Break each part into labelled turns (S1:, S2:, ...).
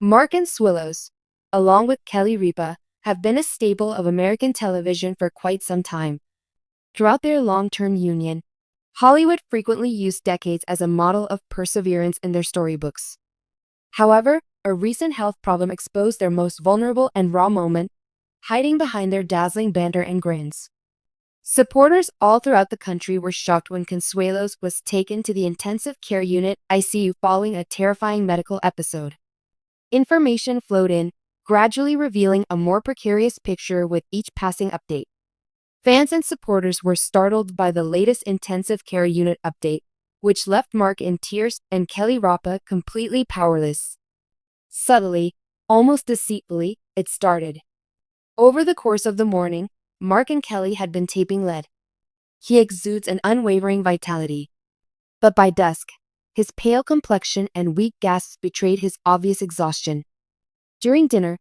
S1: Consuelos, along with Kelly Ripa, have been a staple of American television for quite some time. Throughout their long-term union, Hollywood frequently used decades as a model of perseverance in their storybooks. However, a recent health problem exposed their most vulnerable and raw moment, hiding behind their dazzling banter and grins. Supporters all throughout the country were shocked when Consuelos was taken to the intensive care unit ICU following a terrifying medical episode. Information flowed in, gradually revealing a more precarious picture with each passing update. Fans and supporters were startled by the latest intensive care unit update, which left Mark in tears and Kelly Ripa completely powerless. Subtly, almost deceitfully, it started. Over the course of the morning, Mark and Kelly had been taping lead. He exudes an unwavering vitality. But by dusk, his pale complexion and weak gasps betrayed his obvious exhaustion. During dinner,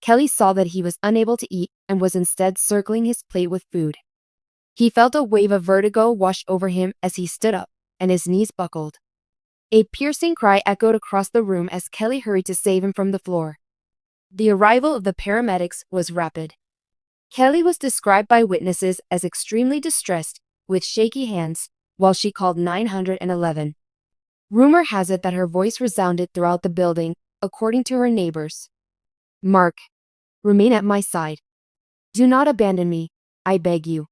S1: Kelly saw that he was unable to eat and was instead circling his plate with food. He felt a wave of vertigo wash over him as he stood up, and his knees buckled. A piercing cry echoed across the room as Kelly hurried to save him from the floor. The arrival of the paramedics was rapid. Kelly was described by witnesses as extremely distressed, with shaky hands, while she called 911. Rumor has it that her voice resounded throughout the building, according to her neighbors. "Mark, remain at my side. Do not abandon me, I beg you."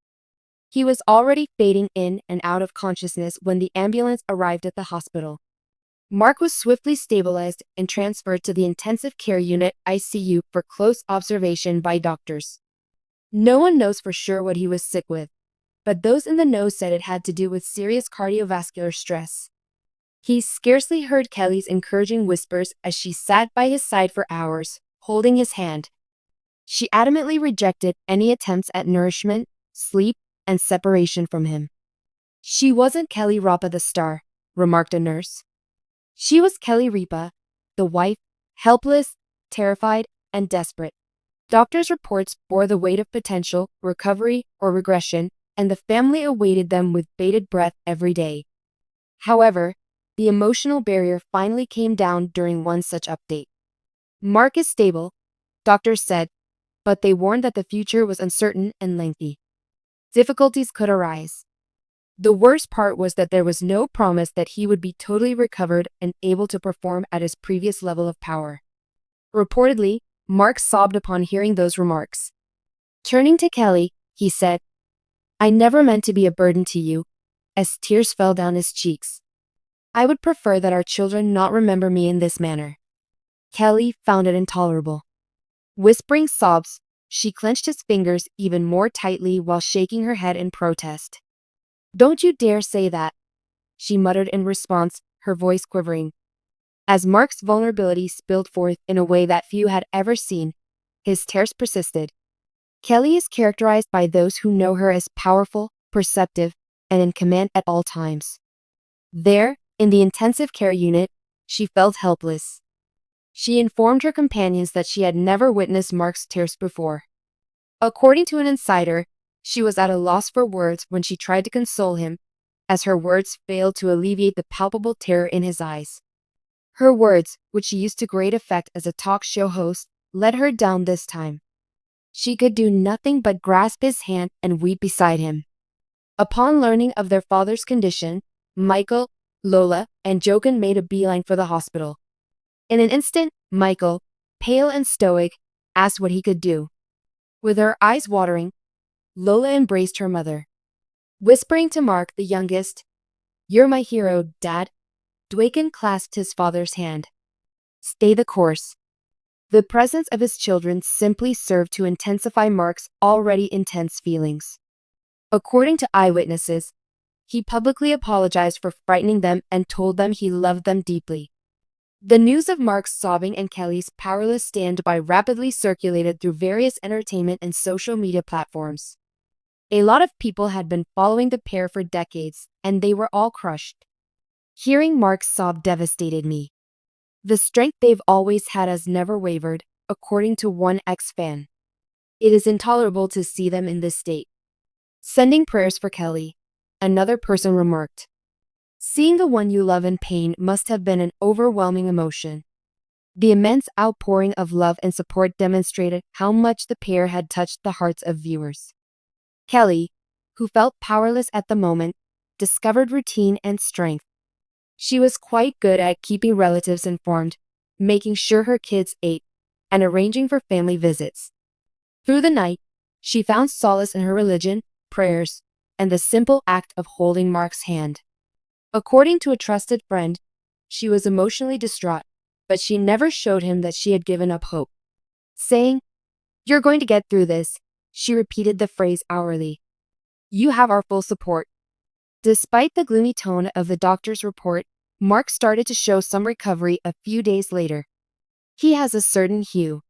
S1: He was already fading in and out of consciousness when the ambulance arrived at the hospital. Mark was swiftly stabilized and transferred to the intensive care unit ICU for close observation by doctors. No one knows for sure what he was sick with, but those in the know said it had to do with serious cardiovascular stress. He scarcely heard Kelly's encouraging whispers as she sat by his side for hours, holding his hand. She adamantly rejected any attempts at nourishment, sleep, and separation from him. "She wasn't Kelly Ripa the star," remarked a nurse. "She was Kelly Ripa, the wife, helpless, terrified, and desperate." Doctors' reports bore the weight of potential, recovery, or regression, and the family awaited them with bated breath every day. However, the emotional barrier finally came down during one such update. "Mark is stable," doctors said, but they warned that the future was uncertain and lengthy. Difficulties could arise. The worst part was that there was no promise that he would be totally recovered and able to perform at his previous level of power. Reportedly, Mark sobbed upon hearing those remarks. Turning to Kelly, he said, "I never meant to be a burden to you," as tears fell down his cheeks. "I would prefer that our children not remember me in this manner." Kelly found it intolerable. Whispering sobs, she clenched his fingers even more tightly while shaking her head in protest. "Don't you dare say that," she muttered in response, her voice quivering. As Mark's vulnerability spilled forth in a way that few had ever seen, his tears persisted. Kelly is characterized by those who know her as powerful, perceptive, and in command at all times. There, in the intensive care unit, she felt helpless. She informed her companions that she had never witnessed Mark's tears before. According to an insider, she was at a loss for words when she tried to console him, as her words failed to alleviate the palpable terror in his eyes. Her words, which she used to great effect as a talk show host, let her down this time. She could do nothing but grasp his hand and weep beside him. Upon learning of their father's condition, Michael, Lola, and Jochen made a beeline for the hospital. In an instant, Michael, pale and stoic, asked what he could do. With her eyes watering, Lola embraced her mother. Whispering to Mark, the youngest, "You're my hero, Dad," Jochen clasped his father's hand. "Stay the course." The presence of his children simply served to intensify Mark's already intense feelings. According to eyewitnesses, he publicly apologized for frightening them and told them he loved them deeply. The news of Mark's sobbing and Kelly's powerless standby rapidly circulated through various entertainment and social media platforms. A lot of people had been following the pair for decades, and they were all crushed. Hearing Mark's sob devastated me. The strength they've always had has never wavered, according to one ex-fan. It is intolerable to see them in this state. Sending prayers for Kelly, another person remarked. Seeing the one you love in pain must have been an overwhelming emotion. The immense outpouring of love and support demonstrated how much the pair had touched the hearts of viewers. Kelly, who felt powerless at the moment, discovered routine and strength. She was quite good at keeping relatives informed, making sure her kids ate, and arranging for family visits. Through the night, she found solace in her religion, prayers, and the simple act of holding Mark's hand. According to a trusted friend, she was emotionally distraught, but she never showed him that she had given up hope. Saying, "You're going to get through this," she repeated the phrase hourly. "You have our full support." Despite the gloomy tone of the doctor's report, Mark started to show some recovery a few days later. He has a certain hue.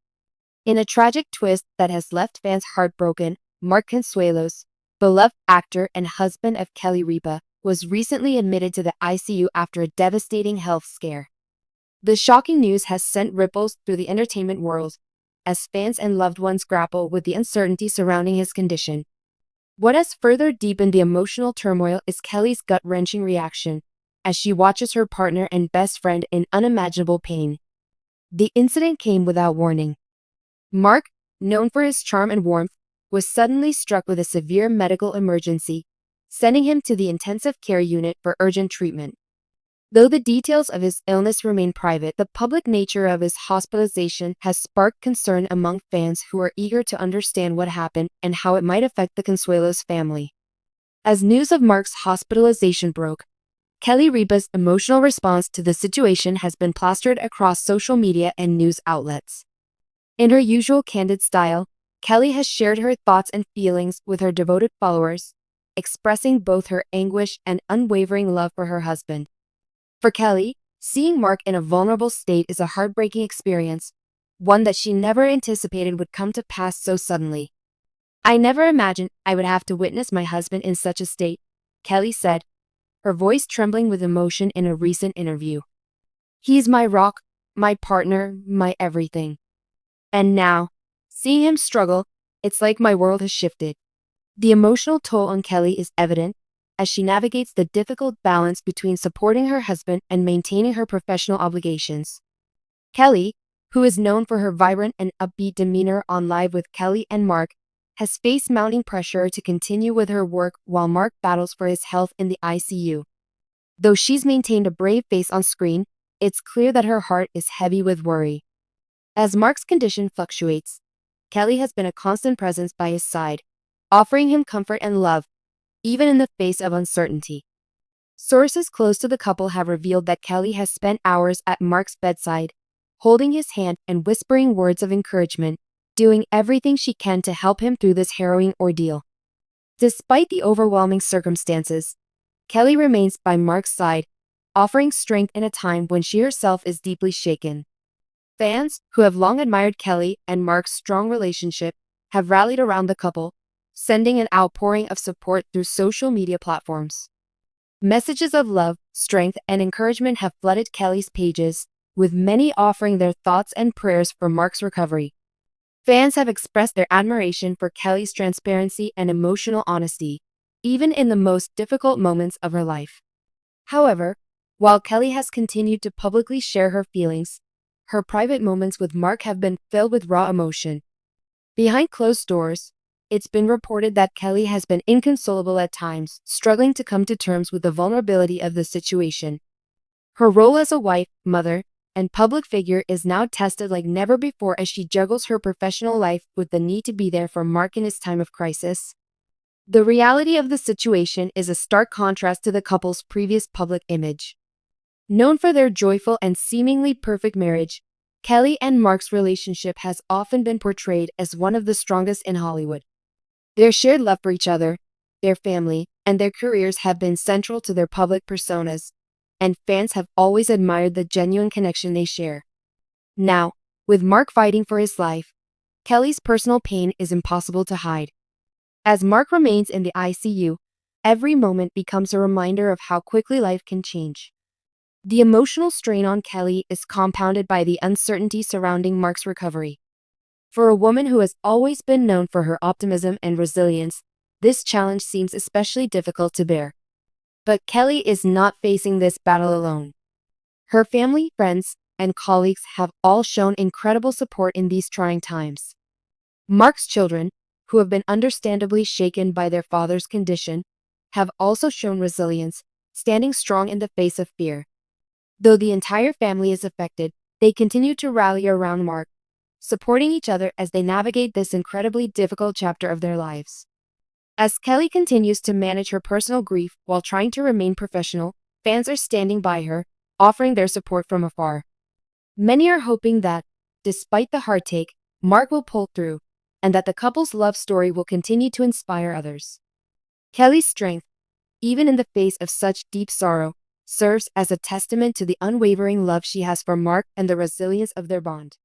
S1: In a tragic twist that has left fans heartbroken, Mark Consuelos, beloved actor and husband of Kelly Ripa, was recently admitted to the ICU after a devastating health scare. The shocking news has sent ripples through the entertainment world, as fans and loved ones grapple with the uncertainty surrounding his condition. What has further deepened the emotional turmoil is Kelly's gut-wrenching reaction, as she watches her partner and best friend in unimaginable pain. The incident came without warning. Mark, known for his charm and warmth, was suddenly struck with a severe medical emergency, sending him to the intensive care unit for urgent treatment. Though the details of his illness remain private, the public nature of his hospitalization has sparked concern among fans who are eager to understand what happened and how it might affect the Consuelos family. As news of Mark's hospitalization broke, Kelly Ripa's emotional response to the situation has been plastered across social media and news outlets. In her usual candid style, Kelly has shared her thoughts and feelings with her devoted followers, expressing both her anguish and unwavering love for her husband. For Kelly, seeing Mark in a vulnerable state is a heartbreaking experience, one that she never anticipated would come to pass so suddenly. "I never imagined I would have to witness my husband in such a state," Kelly said, her voice trembling with emotion in a recent interview. "He's my rock, my partner, my everything. And now, seeing him struggle, it's like my world has shifted." The emotional toll on Kelly is evident as she navigates the difficult balance between supporting her husband and maintaining her professional obligations. Kelly, who is known for her vibrant and upbeat demeanor on Live with Kelly and Mark, has faced mounting pressure to continue with her work while Mark battles for his health in the ICU. Though she's maintained a brave face on screen, it's clear that her heart is heavy with worry. As Mark's condition fluctuates, Kelly has been a constant presence by his side, offering him comfort and love, even in the face of uncertainty. Sources close to the couple have revealed that Kelly has spent hours at Mark's bedside, holding his hand and whispering words of encouragement, doing everything she can to help him through this harrowing ordeal. Despite the overwhelming circumstances, Kelly remains by Mark's side, offering strength in a time when she herself is deeply shaken. Fans, who have long admired Kelly and Mark's strong relationship, have rallied around the couple, sending an outpouring of support through social media platforms. Messages of love, strength, and encouragement have flooded Kelly's pages, with many offering their thoughts and prayers for Mark's recovery. Fans have expressed their admiration for Kelly's transparency and emotional honesty, even in the most difficult moments of her life. However, while Kelly has continued to publicly share her feelings, her private moments with Mark have been filled with raw emotion. Behind closed doors, it's been reported that Kelly has been inconsolable at times, struggling to come to terms with the vulnerability of the situation. Her role as a wife, mother, and public figure is now tested like never before as she juggles her professional life with the need to be there for Mark in his time of crisis. The reality of the situation is a stark contrast to the couple's previous public image. Known for their joyful and seemingly perfect marriage, Kelly and Mark's relationship has often been portrayed as one of the strongest in Hollywood. Their shared love for each other, their family, and their careers have been central to their public personas, and fans have always admired the genuine connection they share. Now, with Mark fighting for his life, Kelly's personal pain is impossible to hide. As Mark remains in the ICU, every moment becomes a reminder of how quickly life can change. The emotional strain on Kelly is compounded by the uncertainty surrounding Mark's recovery. For a woman who has always been known for her optimism and resilience, this challenge seems especially difficult to bear. But Kelly is not facing this battle alone. Her family, friends, and colleagues have all shown incredible support in these trying times. Mark's children, who have been understandably shaken by their father's condition, have also shown resilience, standing strong in the face of fear. Though the entire family is affected, they continue to rally around Mark, supporting each other as they navigate this incredibly difficult chapter of their lives. As Kelly continues to manage her personal grief while trying to remain professional, fans are standing by her, offering their support from afar. Many are hoping that, despite the heartache, Mark will pull through, and that the couple's love story will continue to inspire others. Kelly's strength, even in the face of such deep sorrow, serves as a testament to the unwavering love she has for Mark and the resilience of their bond.